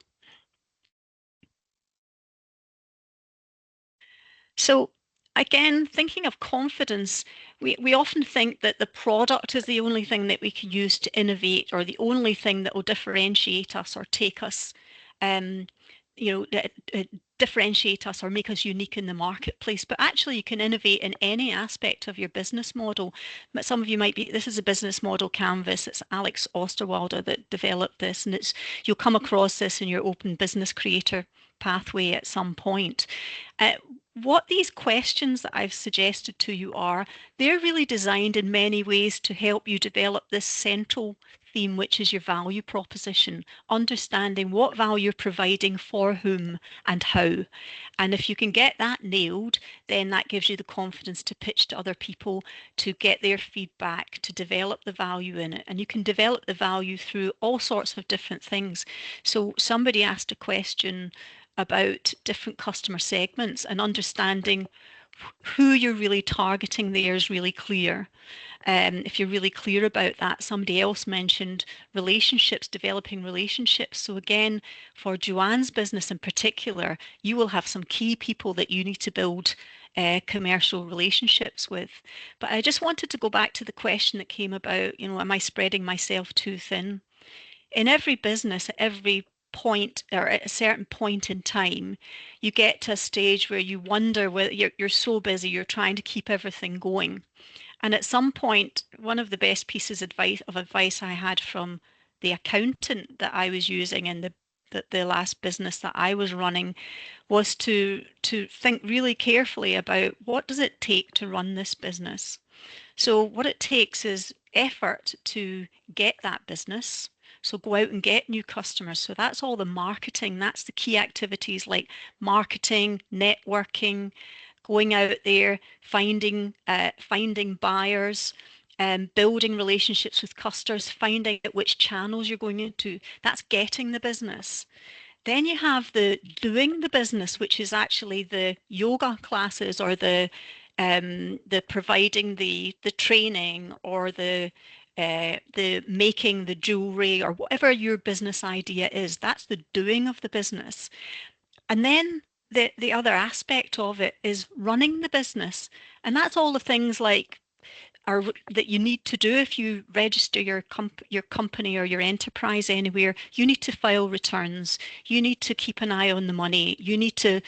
So again, thinking of confidence, we often think that the product is the only thing that we can use to innovate, or the only thing that will differentiate us or take us, differentiate us or make us unique in the marketplace. But actually you can innovate in any aspect of your business model. But some of you might be, this is a business model canvas. It's Alex Osterwalder that developed this, and you'll come across this in your open business creator pathway at some point. What these questions that I've suggested to you are, they're really designed in many ways to help you develop this central theme, which is your value proposition, understanding what value you're providing for whom and how. And if you can get that nailed, then that gives you the confidence to pitch to other people, to get their feedback, to develop the value in it. And you can develop the value through all sorts of different things. So somebody asked a question about different customer segments, and understanding who you're really targeting there is really clear. If you're really clear about that. Somebody else mentioned relationships, developing relationships. So again, for Joanne's business in particular, you will have some key people that you need to build commercial relationships with. But I just wanted to go back to the question that came about, am I spreading myself too thin? In every business, at every point, or at a certain point in time, you get to a stage where you wonder whether you're so busy, you're trying to keep everything going. And at some point, one of the best pieces of advice I had from the accountant that I was using in the last business that I was running was to think really carefully about, what does it take to run this business? So what it takes is effort to get that business. So go out and get new customers. So that's all the marketing. That's the key activities like marketing, networking, going out there, finding buyers, building relationships with customers, finding out which channels you're going into. That's getting the business. Then you have the doing the business, which is actually the yoga classes or the the providing the training, or the making the jewelry, or whatever your business idea is. That's the doing of the business. And then the other aspect of it is running the business. And that's all the things like that you need to do if you register your company or your enterprise anywhere. You need to file returns. You need to keep an eye on the money. You need to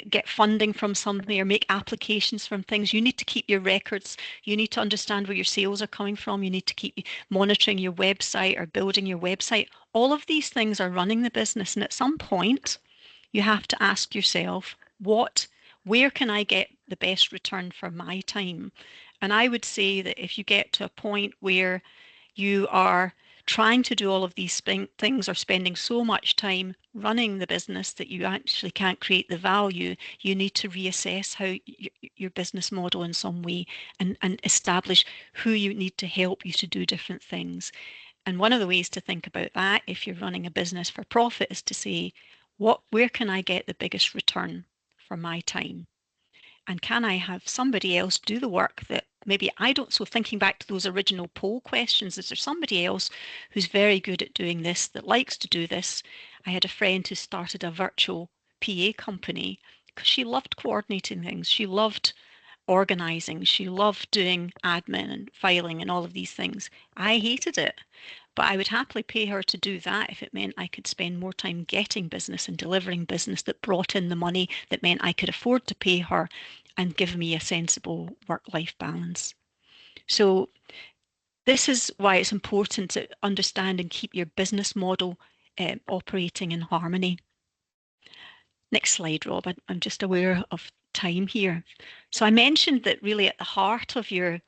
get funding from something or make applications from things. You need to keep your records. You need to understand where your sales are coming from. You need to keep monitoring your website or building your website. All of these things are running the business. And at some point, you have to ask yourself, where can I get the best return for my time? And I would say that if you get to a point where you are trying to do all of these things, or spending so much time running the business that you actually can't create the value, you need to reassess how your business model in some way, and establish who you need to help you to do different things. And one of the ways to think about that, if you're running a business for profit, is to say, where can I get the biggest return for my time? And can I have somebody else do the work that maybe I don't? So thinking back to those original poll questions, is there somebody else who's very good at doing this, that likes to do this? I had a friend who started a virtual PA company because she loved coordinating things. She loved organizing. She loved doing admin and filing and all of these things. I hated it. But I would happily pay her to do that if it meant I could spend more time getting business and delivering business that brought in the money that meant I could afford to pay her and give me a sensible work-life balance. So this is why it's important to understand and keep your business model operating in harmony. Next slide, Rob. I'm just aware of time here. So I mentioned that really at the heart of your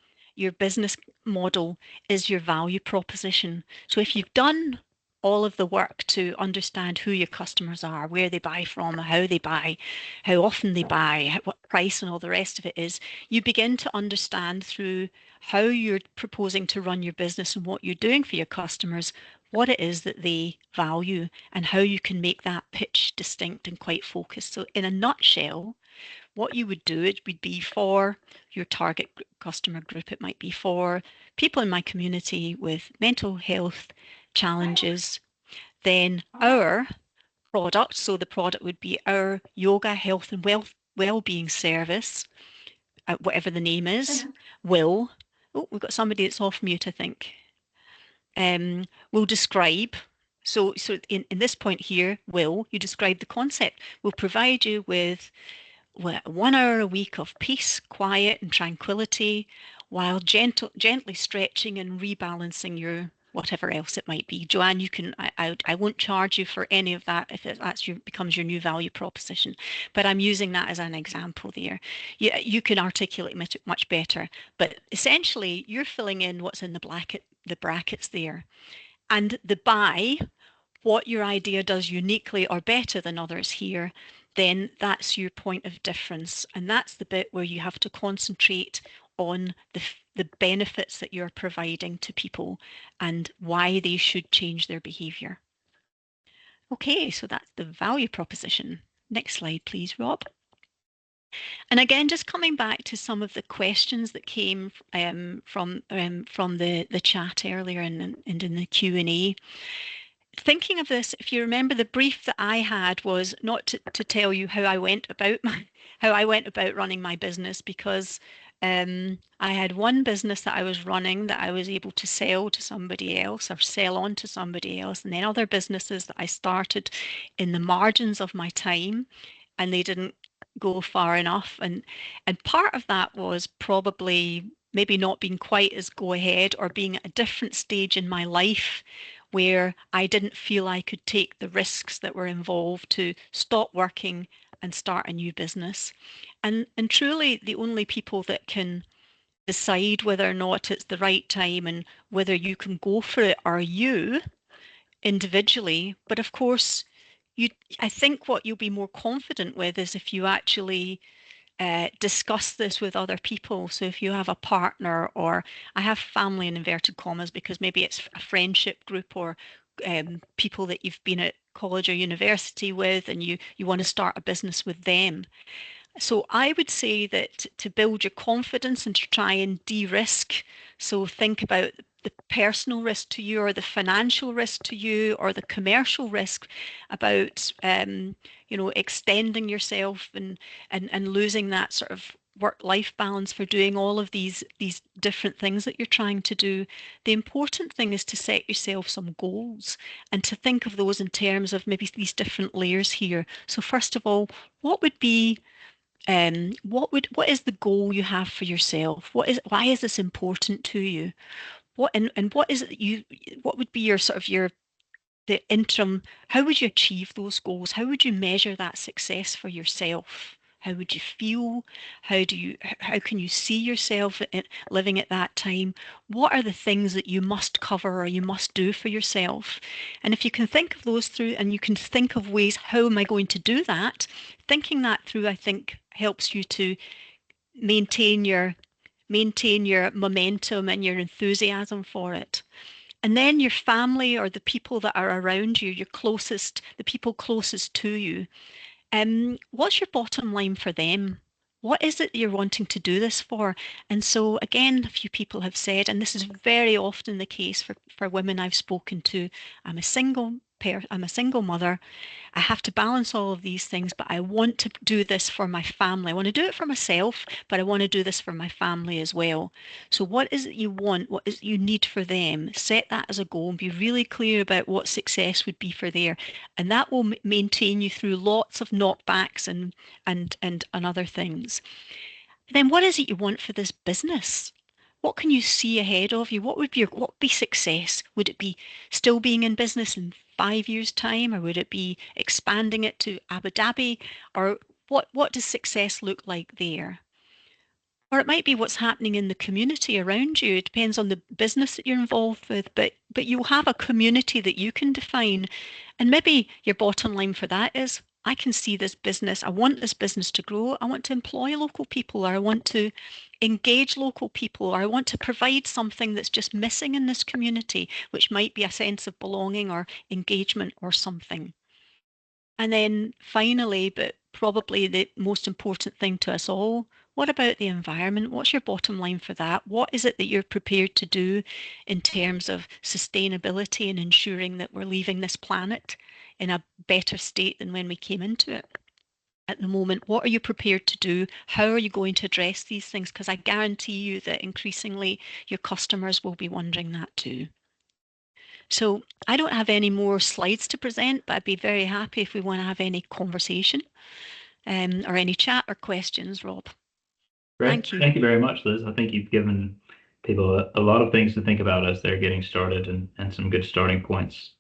business model is your value proposition. So if you've done all of the work to understand who your customers are, where they buy from, how they buy, how often they buy, what price and all the rest of it is, you begin to understand through how you're proposing to run your business and what you're doing for your customers, what it is that they value and how you can make that pitch distinct and quite focused. So in a nutshell, what you would do, it would be for your target customer group. It might be for people in my community with mental health challenges. Then our product, so the product would be our yoga, health and well-being service, whatever the name is, will, oh, we've got somebody that's off mute, I think, will describe. So in this point here, you describe the concept. We'll provide you with 1 hour a week of peace, quiet and tranquility, while gently stretching and rebalancing your whatever else it might be. Joanne, you can, I won't charge you for any of that if becomes your new value proposition, but I'm using that as an example there. You can articulate much better, but essentially you're filling in what's in the brackets there. And the buy, what your idea does uniquely or better than others here, then that's your point of difference. And that's the bit where you have to concentrate on the benefits that you're providing to people and why they should change their behavior. Okay, so that's the value proposition. Next slide, please, Rob. And again, just coming back to some of the questions that came from the chat earlier and in the Q&A. Thinking of this, if you remember, the brief that I had was not to tell you how I went about running my business, because I had one business that I was running that I was able to sell to somebody else or sell on to somebody else, and then other businesses that I started in the margins of my time and they didn't go far enough. And part of that was probably maybe not being quite as go ahead, or being at a different stage in my life where I didn't feel I could take the risks that were involved to stop working and start a new business. And truly the only people that can decide whether or not it's the right time and whether you can go for it are you individually. But of course, I think what you'll be more confident with is if you actually discuss this with other people. So if you have a partner, or I have family in inverted commas because maybe it's a friendship group, or people that you've been at college or university with and you want to start a business with them. So I would say that to build your confidence and to try and de-risk, so think about the personal risk to you or the financial risk to you or the commercial risk about extending yourself and losing that sort of work-life balance for doing all of these different things that you're trying to do. The important thing is to set yourself some goals and to think of those in terms of maybe these different layers here. So first of all, what would be what is the goal you have for yourself? Why is this important to you? And what is it what would be your sort of the interim, how would you achieve those goals? How would you measure that success for yourself? How would you feel? How can you see yourself living at that time? What are the things that you must cover or you must do for yourself? And if you can think of those through and you can think of ways, how am I going to do that? Thinking that through, I think, helps you to maintain your momentum and your enthusiasm for it. And then your family or the people that are around you, the people closest to you, what's your bottom line for them? What is it you're wanting to do this for? And so again, a few people have said, and this is very often the case for women I've spoken to, I'm a single mother. I have to balance all of these things, but I want to do this for my family. I want to do it for myself, but I want to do this for my family as well. So what is it you want? What is it you need for them? Set that as a goal and be really clear about what success would be for there. And that will maintain you through lots of knockbacks and other things. Then what is it you want for this business? What can you see ahead of you? What would be success? Would it be still being in business in 5 years' time, or would it be expanding it to Abu Dhabi? Or what does success look like there? Or it might be what's happening in the community around you. It depends on the business that you're involved with, but you'll have a community that you can define. And maybe your bottom line for that is, I can see this business, I want this business to grow, I want to employ local people, or I want to engage local people, or I want to provide something that's just missing in this community, which might be a sense of belonging or engagement or something. And then finally, but probably the most important thing to us all, what about the environment? What's your bottom line for that? What is it that you're prepared to do in terms of sustainability and ensuring that we're leaving this planet in a better state than when we came into it? At the moment, what are you prepared to do? How are you going to address these things? Because I guarantee you that increasingly your customers will be wondering that too. So I don't have any more slides to present, but I'd be very happy if we want to have any conversation or any chat or questions, Rob. Great. Thank you. Thank you very much, Liz. I think you've given people a lot of things to think about as they're getting started and some good starting points.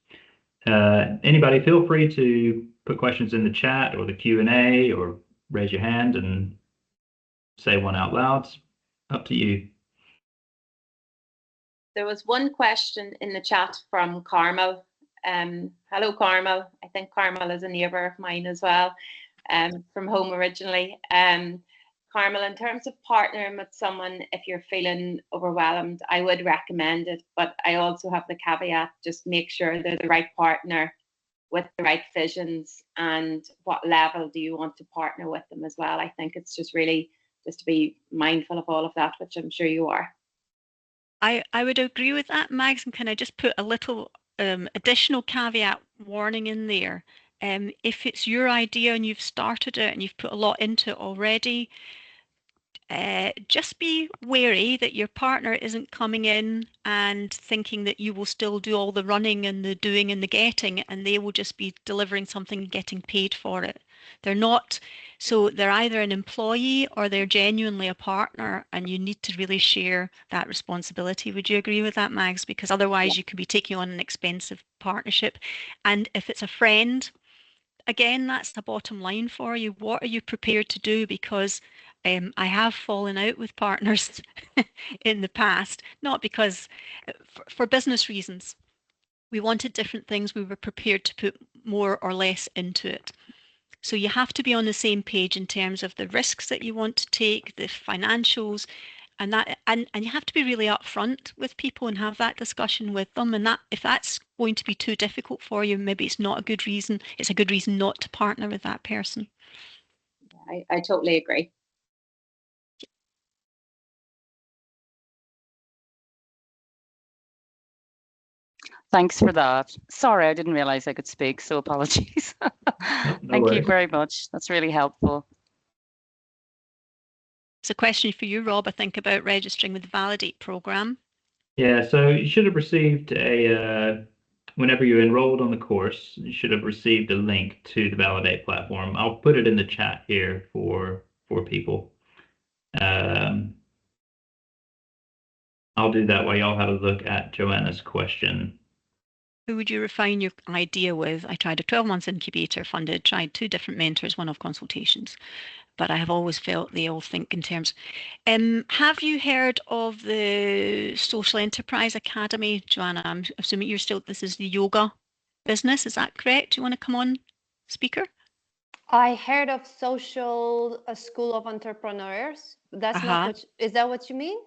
Anybody feel free to put questions in the chat or the Q&A or raise your hand and say one out loud. Up to you. There was one question in the chat from Carmel. Hello, Carmel. I think Carmel is a neighbour of mine as well, from home originally. Carmel, in terms of partnering with someone, if you're feeling overwhelmed, I would recommend it. But I also have the caveat, just make sure they're the right partner with the right visions, and what level do you want to partner with them as well. I think it's just really just to be mindful of all of that, which I'm sure you are. I would agree with that, Mags, and can I just put a little additional caveat warning in there? If it's your idea and you've started it and you've put a lot into it already, just be wary that your partner isn't coming in and thinking that you will still do all the running and the doing and the getting, and they will just be delivering something and getting paid for it. They're not. So they're either an employee or they're genuinely a partner, and you need to really share that responsibility. Would you agree with that, Mags? Because otherwise you could be taking on an expensive partnership. And if it's a friend, again, that's the bottom line for you. What are you prepared to do? Because I have fallen out with partners in the past, not because for business reasons. We wanted different things. We were prepared to put more or less into it. So you have to be on the same page in terms of the risks that you want to take, the financials, and you have to be really upfront with people and have that discussion with them. And that if that's going to be too difficult for you, maybe it's not a good reason. It's a good reason not to partner with that person. I totally agree. Thanks for that. Sorry, I didn't realize I could speak, so apologies. No Thank you worries. very much. That's really helpful. It's a question for you, Rob, I think, about registering with the Validate program. Yeah, so you should have received whenever you enrolled on the course, you should have received a link to the Validate platform. I'll put it in the chat here for people. I'll do that while y'all have a look at Joanna's question. Who would you refine your idea with? I tried a 12-month incubator funded, tried 2 different mentors, one-off consultations, but I have always felt they all think in terms. Have you heard of the Social Enterprise Academy, Joanna? I'm assuming this is the yoga business. Is that correct? Do you want to come on, speaker? I heard of Social School of Entrepreneurs. That's not what, is that what you mean?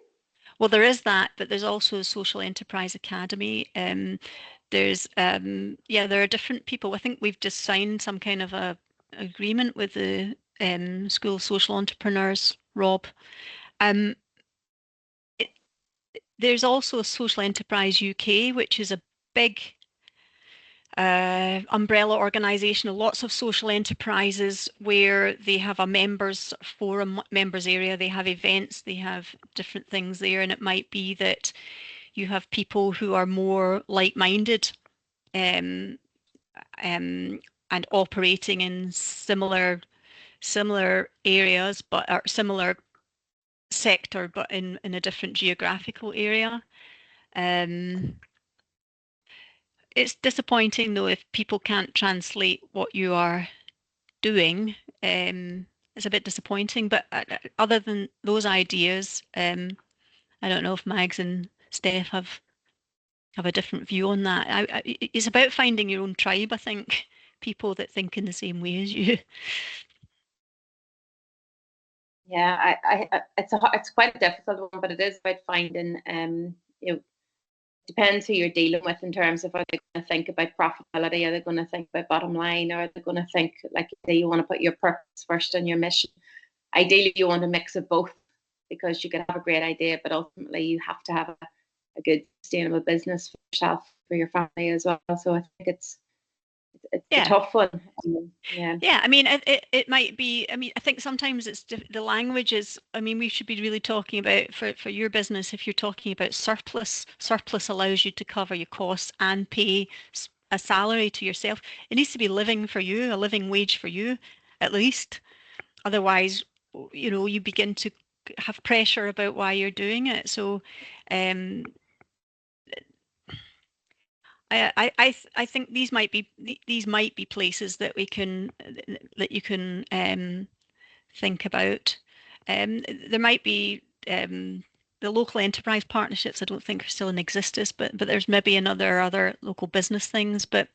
Well, there is that, but there's also a Social Enterprise Academy. There's, yeah, there are different people. I think we've just signed some kind of a agreement with the School of Social Entrepreneurs, Rob. There's also a Social Enterprise UK, which is a big umbrella organisation, lots of social enterprises where they have a members forum, members area, they have events, they have different things there, and it might be that you have people who are more like-minded and operating in similar areas, but are similar sector, but in a different geographical area. It's disappointing though if people can't translate what you are doing. It's a bit disappointing, but other than those ideas, I don't know if Mags and Steph have a different view on that. It's about finding your own tribe, I think, people that think in the same way as you. Yeah, it's quite a difficult one, but it is about finding, you know, depends who you're dealing with in terms of are they going to think about profitability, are they going to think about bottom line, or are they going to think, like you want to put your purpose first and your mission. Ideally, you want a mix of both, because you could have a great idea, but ultimately you have to have a good sustainable business for yourself, for your family as well. So I think it's a tough one. Yeah, I mean, it might be, I mean, I think sometimes it's the language is, I mean, we should be really talking about for your business, if you're talking about surplus allows you to cover your costs and pay a salary to yourself. It needs to be living for you, a living wage for you, at least. Otherwise, you know, you begin to have pressure about why you're doing it. So, I think these might be places that you can think about. There might be the local enterprise partnerships. I don't think are still in existence, but there's maybe other local business things. But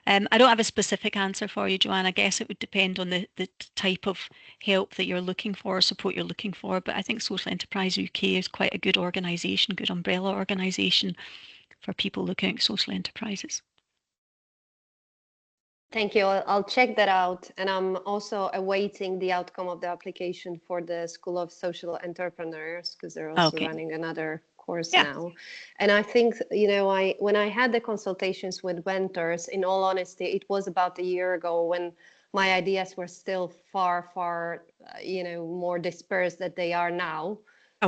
I don't have a specific answer for you, Joanne. I guess it would depend on the type of help that you're looking for, support you're looking for. But I think Social Enterprise UK is quite a good organisation, good umbrella organisation for people looking at social enterprises. Thank you. I'll check that out. And I'm also awaiting the outcome of the application for the School of Social Entrepreneurs, because they're also running another course now. And I think, you know, when I had the consultations with mentors, in all honesty, it was about a year ago when my ideas were still far, you know, more dispersed than they are now.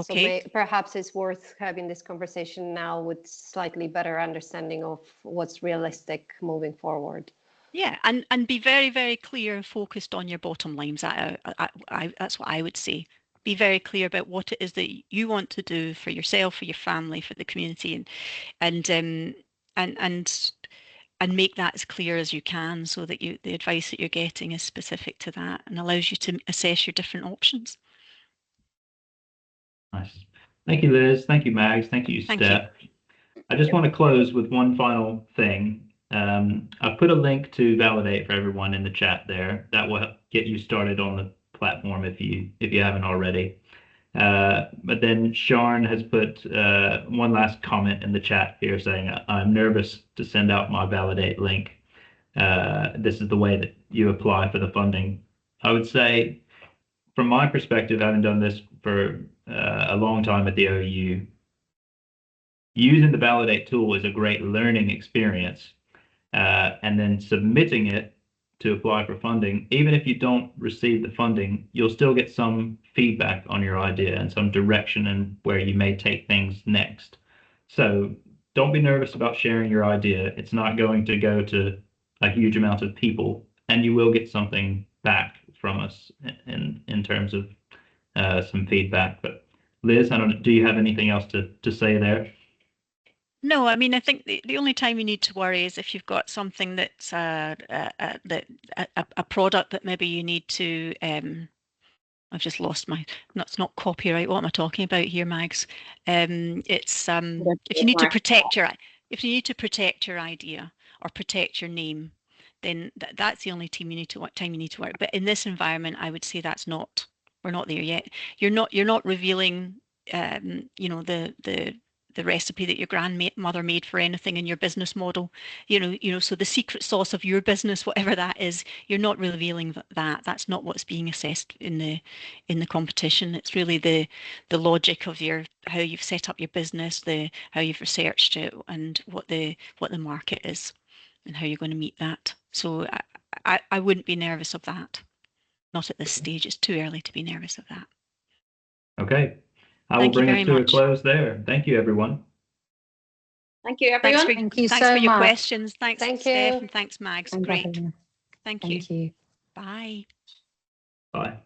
So perhaps it's worth having this conversation now with slightly better understanding of what's realistic moving forward. Yeah, and be very, very clear and focused on your bottom lines. That's what I would say. Be very clear about what it is that you want to do for yourself, for your family, for the community, and make that as clear as you can, so that the advice that you're getting is specific to that and allows you to assess your different options. Nice. Thank you, Liz. Thank you, Mags. Thank you, Steph. I just want to close with one final thing. I've put a link to Validate for everyone in the chat there. That will get you started on the platform if you haven't already. But then Sharn has put one last comment in the chat here saying, I'm nervous to send out my Validate link. This is the way that you apply for the funding. I would say from my perspective, having done this for a long time at the OU, using the Validate tool is a great learning experience. And then submitting it to apply for funding, even if you don't receive the funding, you'll still get some feedback on your idea and some direction and where you may take things next. So don't be nervous about sharing your idea. It's not going to go to a huge amount of people, and you will get something back from us in terms of some feedback. But Liz, do you have anything else to say there? No, I mean, I think the only time you need to worry is if you've got something that's a product that maybe you need to. I've just lost my. That's not copyright. What am I talking about here, Mags? It's if you need to protect your idea or protect your name, then that's the only time you need to work. But in this environment, I would say we're not there yet. You're not revealing the recipe that your grandmother made for anything in your business model, so the secret sauce of your business, whatever that is, you're not revealing that. That's not what's being assessed in the competition. It's really the logic of how you've set up your business, how you've researched it, and what the market is, and how you're going to meet that. So I wouldn't be nervous of that. Not at this stage. It's too early to be nervous of that. Okay. I will bring us to a close there. Thank you, everyone. Thank you, everyone. Thank you thanks so for your much. questions. Thanks, Thank Steph, you. and thanks, Mags. Thank Great. you. Thank Thank you. Bye. Bye.